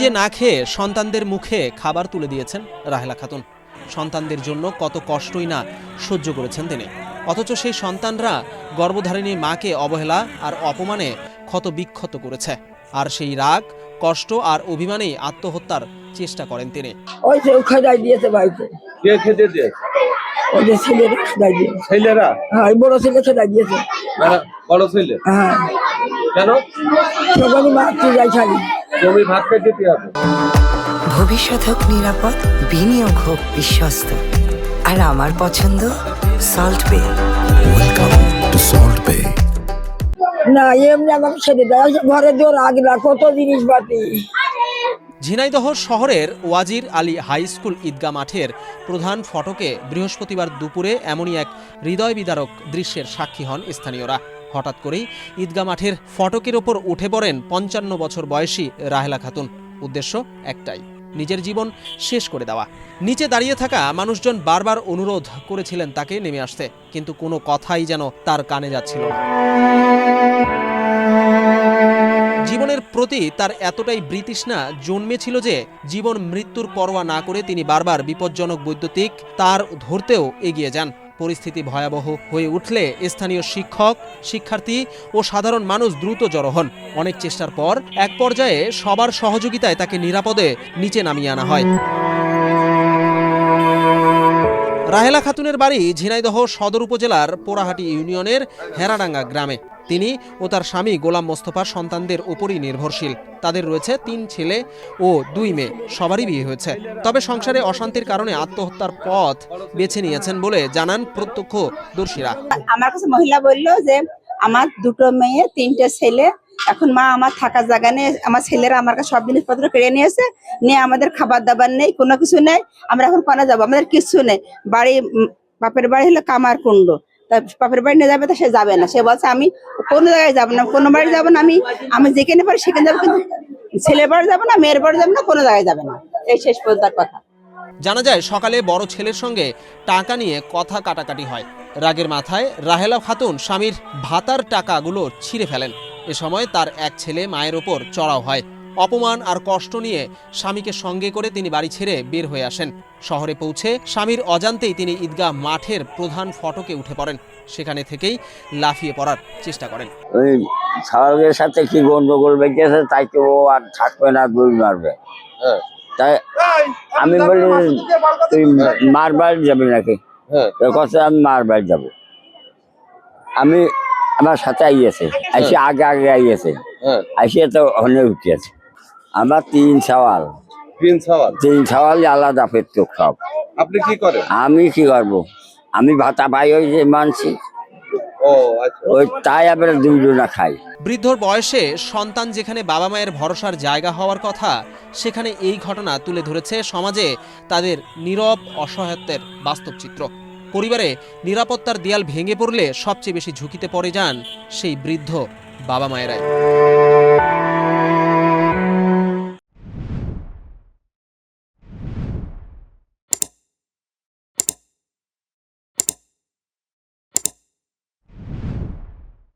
নিজে না খেয়ে সন্তানদের মুখে খাবার তুলে দিয়েছেন রাহেলা খাতুন। সন্তানদের জন্য কত কষ্টই না সহ্য করেছেন তিনি, অথচ সেই সন্তানরা গর্ভধারিণী মাকে অবহেলা আর অপমানে ক্ষত বিক্ষত করেছে। আর সেই রাগ, কষ্ট আর অভিমানেই আত্মহত্যার চেষ্টা করেন তিনি। ওই যে খেদাই দিয়েছে বাড়িতে। কে খেতে দিয়েছে? ওই যে ছেলেরা খেদাই দিয়েছে। ছেলেরা? হ্যাঁ, বড় ছেলে খেদাই দিয়েছে। বড় ছেলে? হ্যাঁ। কেন? সবাই মারতে যাই খালি। জমি ভাগ করে দিতে হবে। ভবিষ্যৎ হোক নিরাপদ, বিনিয়োগ হোক বিশ্বস্ত, আর আমার পছন্দ সল্ট বে। ওয়েলকাম টু সল্ট বে। না, এমনি আমাকে ছেড়ে দেয়। ঘরে জোর আগলা কত জিনিসপাতি। ঝিনাইদহ শহরের ওয়াজির আলী হাই স্কুল ঈদগাহ মাঠের প্রধান ফটকে বৃহস্পতিবার দুপুরে এমনই এক হৃদয় বিদারক দৃশ্যের সাক্ষী হন স্থানীয়রা। হঠাৎ করেই ঈদগাহ মাঠের ফটকের ওপর উঠে পড়েন 55 বছর বয়সী রাহেলা খাতুন। উদ্দেশ্য একটাই, নিজের জীবন শেষ করে দেওয়া। নিচে দাঁড়িয়ে থাকা মানুষজন বারবার অনুরোধ করেছিলেন তাকে নেমে আসতে, কিন্তু কোনো কথাই যেন তার কানে যাচ্ছিল না। জীবনের প্রতি তার এতটাই বৃতৃষ্ণা জন্মেছিল যে জীবন মৃত্যুর পরোয়া না করে তিনি বারবার বিপজ্জনক বৈদ্যুতিক তার ধরতেও এগিয়ে যান। পরিস্থিতি ভয়াবহ হয়ে উঠলে স্থানীয় শিক্ষক, শিক্ষার্থী ও সাধারণ মানুষ দ্রুত জড়ো হন। অনেক চেষ্টার পর এক পর্যায়ে সবার সহযোগিতায় তাকে নিরাপদে নিচে নামিয়ে আনা হয়। রাহেলা খাতুনের বাড়ি ঝিনাইদহ সদর উপজেলার পোড়াহাটি ইউনিয়নের হেরাডাঙ্গা গ্রামে। তিনি ও তার স্বামী গোলাম মোস্তফা সন্তানদের উপরই নির্ভরশীল। তাদের রয়েছে 3 ছেলে ও 2 মেয়ে, সবারই বিয়ে হয়েছে। তবে সংসারে অশান্তির কারণে আত্মহত্যার পথ বেছে নিয়েছেন বলে জানান প্রত্যক্ষদর্শীরা। আমার কাছে মহিলা বলল যে আমার 2 মেয়ে 3টে ছেলে, এখন মা আমার থাকার জায়গা নেই, আমার ছেলেরা আমার কাছে সব জিনিসপত্র কেড়ে নিয়েছে, নিয়ে আমাদের খাবার দাবার নেই, কোনো কিছু নেই, আমরা এখন কোনা যাবো, আমাদের কিছু নেই। বাড়ি বাপের বাড়ি হলো কামার কুণ্ড, তা বাপের বাড়ি নিয়ে যাবে, তা সে যাবে না। সে বলছে আমি কোনো জায়গায় যাবো না, কোনো বাড়ি যাবো না, আমি যেখানে পারি সেখানে যাবো, কিন্তু ছেলের বাড়ি যাবো না, মেয়ের বাড়ি যাবো না, কোনো জায়গায় যাবে না। এই শেষ পর্যন্ত কথা। জানা যায় সকালে বড় ছেলের সঙ্গে টাকা নিয়ে কথা কাটাকাটি হয়। রাগের মাথায় রাহেলা খাতুন স্বামীর ভাতার টাকাগুলো ছিঁড়ে ফেলেন। এ সময় তার এক ছেলে মায়ের ওপর চড়াও হয়। অপমান আর কষ্ট নিয়ে স্বামীকে সঙ্গে করে তিনি বাড়ি ছেড়ে বের হয়ে আসেন। শহরে পৌঁছে স্বামীর অজান্তেই তিনি ঈদগাহ মাঠের প্রধান ফটকে উঠে পড়েন। সেখানে থেকেই লাফিয়ে পড়ার চেষ্টা করেন। ওই ছাওয়ালের সাথে কি গন্ডগোল বেঁচেছে, তাই তো ও আর থাকবে না, দৌড় মারবে। তাই আমি বলি তুই মার বাড়ি যাবি নাকি? কথা আমি মার বাড়ি যাবো। আমি আমার সাথে আইয়েছে, আইসে আগে আইয়েছে, আইসে তো অনেক উঠিয়েছে। আমার 3 ছাওয়াল। 3 ছাওয়াল আলাদা পেটুক সব। আপনি কি করেন? আমি কি করবো, আমি ভাতা পাই ওই যে মানছি, ওই তাই আবার 2 জনা খাই। বৃদ্ধর বয়সে সন্তান যেখানে বাবা মায়ের ভরসার জায়গা হওয়ার কথা, সেখানে এই ঘটনা তুলে ধরেছে সমাজে তাদের নীরব অসহায়ত্বের বাস্তব চিত্র। পরিবারে নিরাপত্তার দেয়াল ভেঙে পড়লে সবচেয়ে বেশি ঝুঁকিতে পড়ে যান সেই বৃদ্ধ বাবা মায়েরাই।